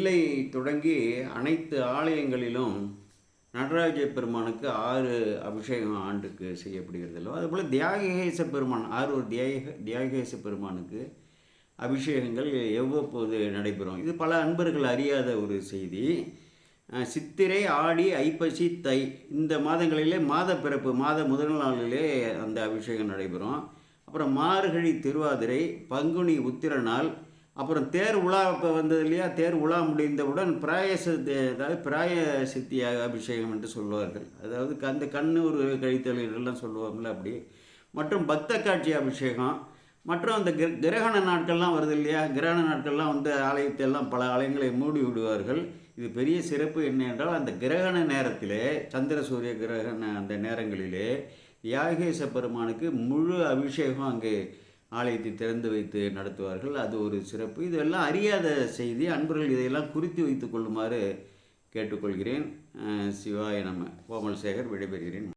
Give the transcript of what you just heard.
நெல்லை தொடங்கி அனைத்து ஆலயங்களிலும் நடராஜ பெருமானுக்கு 6 அபிஷேகம் ஆண்டுக்கு செய்யப்படுகிறதல்லவா, அதுபோல் தியாகேச பெருமான் ஆரூர் தியாகேச பெருமானுக்கு அபிஷேகங்கள் எவ்வப்போது நடைபெறும். இது பல அன்பர்கள் அறியாத ஒரு செய்தி. சித்திரை, ஆடி, ஐப்பசி, தை இந்த மாதங்களிலே மாத பிறப்பு மாத முதல் நாளிலே அந்த அபிஷேகம் நடைபெறும். அப்புறம் மார்கழி திருவாதிரை, பங்குனி உத்திர நாள், அப்புறம் தேர் உலா இப்போ வந்தது இல்லையா, தேர் உலா முடிந்தவுடன் அதாவது பிராயசித்தி அபிஷேகம் என்று சொல்லுவார்கள். அதாவது அந்த கண்ணூர் கழித்தல் இதெல்லாம் சொல்லுவாங்கள்ல அப்படி. மற்றும் பக்த காட்சி அபிஷேகம், மற்றும் அந்த கிரகண நாட்கள்லாம் வருது இல்லையா, கிரகண நாட்கள்லாம் வந்து ஆலயத்தெல்லாம் பல ஆலயங்களை மூடி விடுவார்கள். இது பெரிய சிறப்பு என்ன என்றால், அந்த கிரகண நேரத்திலே சந்திர சூரிய கிரகண அந்த நேரங்களிலே தியாகேச பெருமானுக்கு முழு அபிஷேகம் அங்கே ஆலயத்தை திறந்து வைத்து நடத்துவார்கள். அது ஒரு சிறப்பு. இதெல்லாம் அறியாத செய்தி. அன்பர்கள் இதையெல்லாம் குறித்து வைத்துக் கொள்ளுமாறு கேட்டுக்கொள்கிறேன். சிவாய நம. கோமல் சேகர் விடைபெறுகிறேன்.